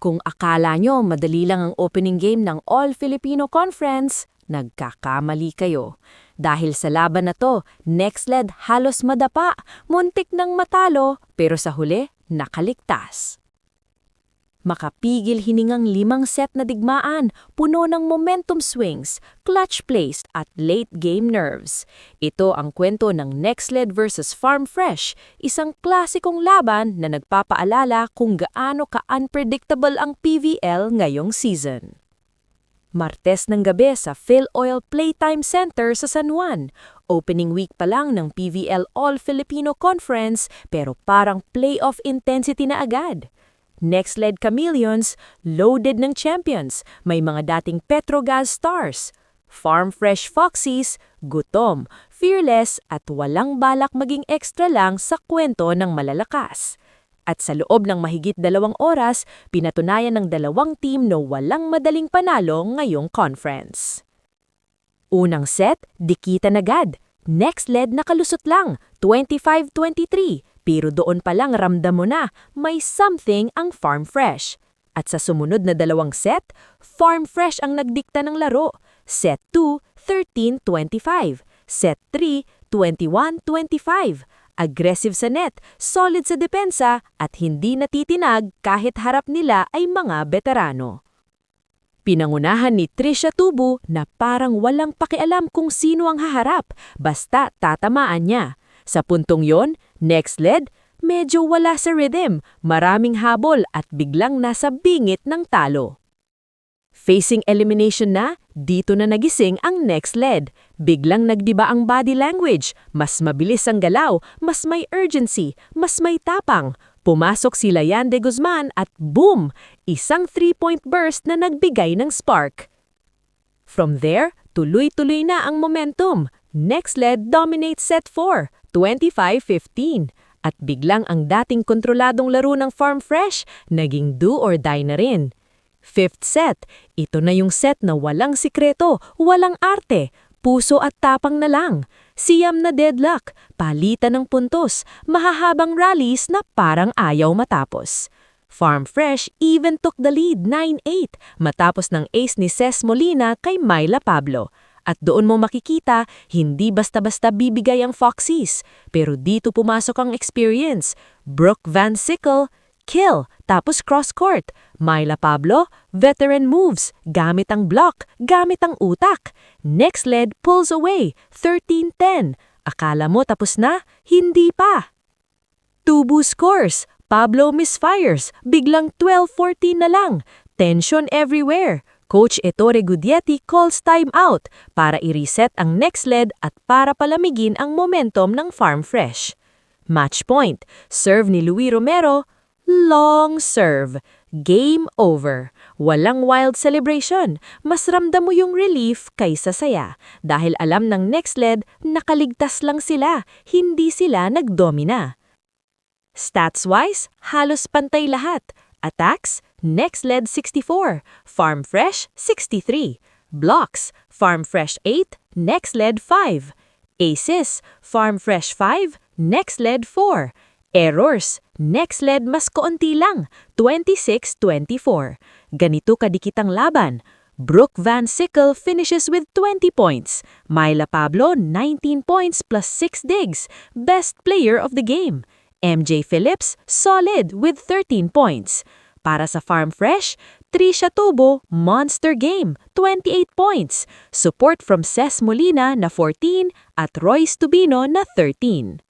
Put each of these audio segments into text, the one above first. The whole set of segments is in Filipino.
Kung akala nyo madali lang ang opening game ng All-Filipino Conference, nagkakamali kayo. Dahil sa laban na to, NextLed halos madapa, muntik ng matalo, pero sa huli, nakaligtas. Makapigil hiningang 5 set na digmaan, puno ng momentum swings, clutch plays at late game nerves. Ito ang kwento ng NextLed versus Farm Fresh, isang klasikong laban na nagpapaalala kung gaano ka-unpredictable ang PVL ngayong season. Martes ng gabi sa PhilOil Playtime Center sa San Juan. Opening week pa lang ng PVL All-Filipino Conference pero parang playoff intensity na agad. NextLed Chameleons, loaded ng champions, may mga dating Petrogas stars. Farm Fresh Foxies, gutom, fearless at walang balak maging extra lang sa kwento ng malalakas. At sa loob ng mahigit 2 oras, pinatunayan ng dalawang team na walang madaling panalo ngayong conference. Unang set, dikitan agad. NextLed nakalusot lang, 25-23. Pero doon pa lang ramdam mo na may something ang Farm Fresh. At sa sumunod na 2 set, Farm Fresh ang nagdikta ng laro. Set 2, 13-25. Set 3, 21-25. Aggressive sa net, solid sa depensa at hindi natitinag kahit harap nila ay mga veterano. Pinangunahan ni Trisha Tubu na parang walang pakialam kung sino ang haharap, basta tatamaan niya. Sa puntong yon, NextLed, medyo wala sa rhythm, maraming habol at biglang nasa bingit ng talo. Facing elimination na, dito na nagising ang NextLed. Biglang nagdiba ang body language, mas mabilis ang galaw, mas may urgency, mas may tapang. Pumasok si Layan de Guzman at boom! Isang 3-point burst na nagbigay ng spark. From there, tuloy-tuloy na ang momentum. NextLed dominates set 4, 25-15. At biglang ang dating kontroladong laro ng Farm Fresh, naging do or die na rin. Fifth set, ito na yung set na walang sikreto, walang arte, puso at tapang na lang. Siyam na deadlock, palitan ng puntos, mahahabang rallies na parang ayaw matapos. Farm Fresh even took the lead 9-8 matapos ng ace ni Ces Molina kay Myla Pablo. At doon mo makikita, hindi basta-basta bibigay ang Foxies. Pero dito pumasok ang experience. Brooke Van Sickle, kill, tapos cross-court. Myla Pablo, veteran moves, gamit ang block, gamit ang utak. NextLed pulls away, 13-10. Akala mo tapos na? Hindi pa. Tubu scores, Pablo misfires, biglang 12-14 na lang. Tension everywhere. Coach Ettore Gudietti calls timeout para i-reset ang NextLed at para palamigin ang momentum ng Farm Fresh. Match point, serve ni Luis Romero, long serve. Game over. Walang wild celebration. Mas ramdam mo yung relief kaysa saya dahil alam ng NextLed nakaligtas lang sila, hindi sila nagdomina. Stats-wise, halos pantay lahat. Attacks, NextLed 64, Farm Fresh 63. Blocks, Farm Fresh 8, NextLed 5. Aces, Farm Fresh 5, NextLed 4. Errors, NextLed mas kaunti lang, 26-24. Ganito kadikit ang laban. Brooke Van Sickle finishes with 20 points. Myla Pablo 19 points plus 6 digs, best player of the game. MJ Phillips, solid with 13 points. Para sa Farm Fresh, Trisha Tubo, monster game, 28 points. Support from Ces Molina na 14 at Royce Tubino na 13.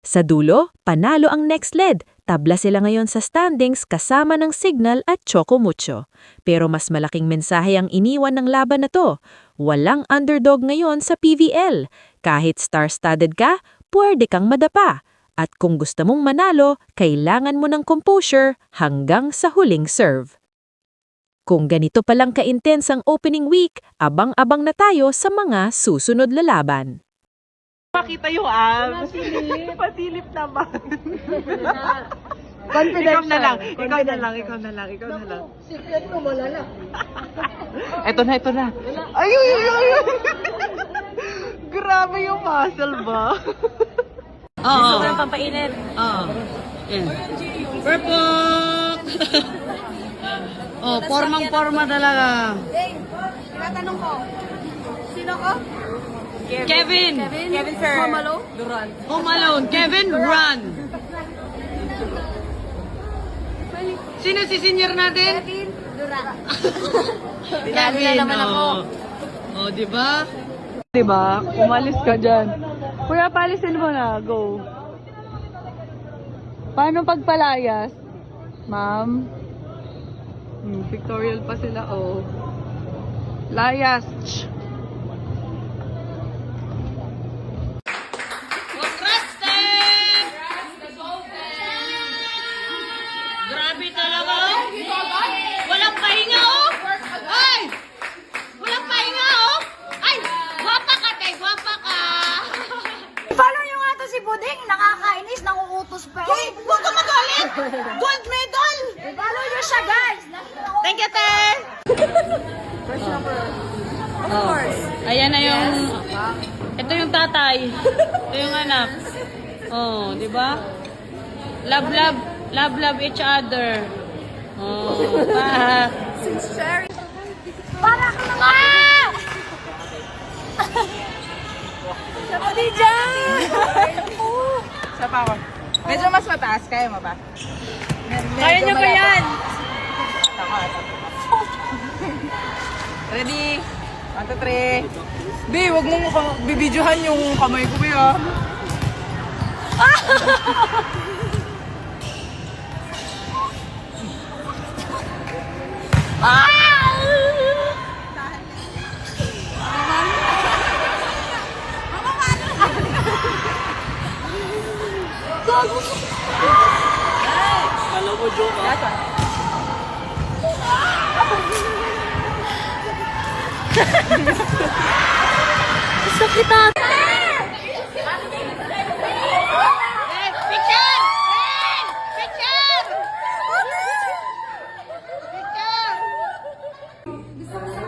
Sa dulo, panalo ang NextLed. Tabla sila ngayon sa standings kasama ng Signal at Choco Mucho. Pero mas malaking mensahe ang iniwan ng laban na to. Walang underdog ngayon sa PVL. Kahit star-studded ka, pwede kang madapa. At kung gusto mong manalo, kailangan mo ng composure hanggang sa huling serve. Kung ganito palang ka-intense ang opening week, abang-abang na tayo sa mga susunod na laban. Makita yung abs. Pasilip naman. Confidential. Ikaw na lang. Secret mo, wala na. Ito na. Ay. Grabe yung muscle ba? Sobrang pampainit. Oo. Purple! Formang-forma talaga. Tinatanong ko, sino ko? Kevin. Kevin sir. Mamalo? Duran. Home Alone. Kevin, run. Sino si senior natin? Kevin Duran. Kevin. na naman ako. Oh, di ba? Diba? Umalis ka dyan. Kuya, palisin mo na. Go. Paano pagpalayas? Ma'am? Pictorial pa sila, oh. Layas. Grabe talaga. Walang pahinga, oh. Ay! Walang pahinga, oh. Ay! Gwapa ka, te. Gwapa ka. Follow nyo nga to si Buding, nakakainis, nanguutos pa. Hoy, huwag ka magalit! Gold medal! Follow nyo siya, guys! Thank you, te. Of course. Ayan na yung... Ito yung tatay. Ito yung anak. Oh, di ba? Love each other. Oh, Para ka naman! Sabi di dyan! Sa pa ako. Medyo mas mataas. Kaya mo ba? Kaya nyo ba yan? Ready? 1, 2, 3. Bi, wag mong bibidyohan yung kamay ko, Bi, ah.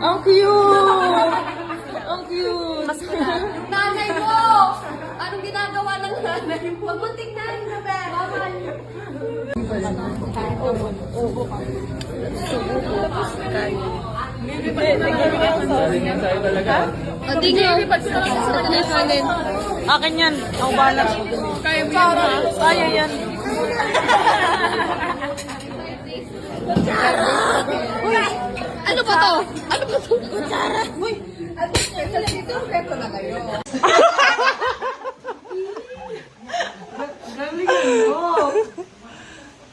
Ang cute! Ang cute! Yung nanay mo! Anong ginagawa ng nanay mo? Huwag mo tignan, Robert! Bawal! Akin yan. Ako balas. Kaya yan. Ano ba to? Ano ba to? Kutsara! Uy! Ano dito? Reto na kayo.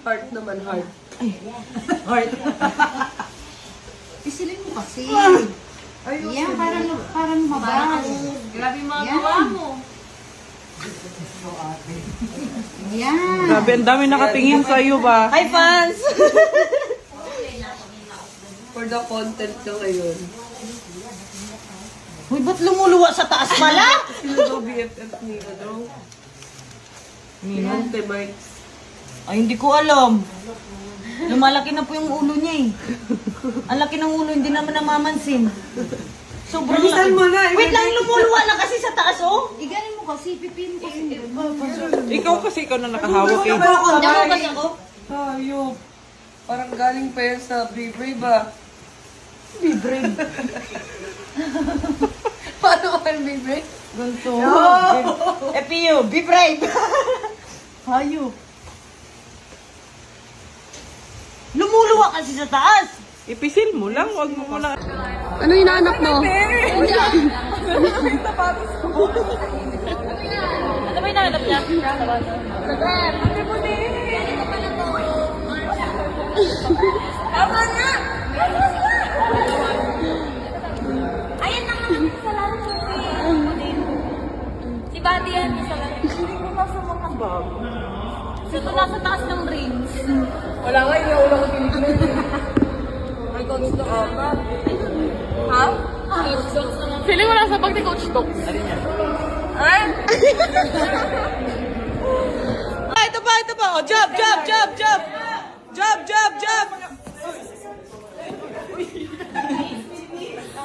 Heart naman, heart. Pisilin mo kasi. Yan, parang mabas. Grabe mga gawa mo. Yan. Grabe, ang dami nakatingin sa iyo ba? Hi, fans! For the content ko ngayon. Uy, ba't lumuluwa sa taas pala? Sino daw BFF ni ano? Ni Monte Bikes. Ay, hindi ko alam. Lumalaki na po yung ulo niya eh. Ang laki ng ulo, hindi naman namamansin. Sobrang laki. mo na, Wait lang, lumuluwa na kasi sa taas, oh. Iganin mo kasi, pipin ko. Ikaw kasi ikaw na nakahawak eh. Diyan kasi ako. Ayop. Parang galing pa yan sa Be Brave ah. Paano ka parang baby? Ganito. Epiyo, be brave. Hayop. Lumuluwa kasi sa taas. Ipisil mo lang, wag mo muna. Ano hinahanap mo? Ano ba hinahanap niya? Tama na! Ayan na nga, sa laro mo si Buddy yan, sa laro. Hindi ko nasa mga bag. Ito nasa taas ng rings. Wala nga, inaula ko tinignan. May coach to ka ba? Ha? Feeling mo nasa bag ni Coach Tok. Ah, ito ba? Oh, jump!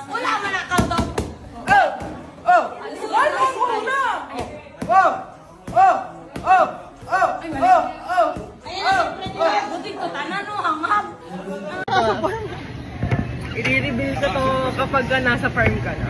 Wala man ang countdown. Ayan na, siyempre nila. Buti ko, tanan, no, hangap. bibil ko to kapag nasa farm ka na.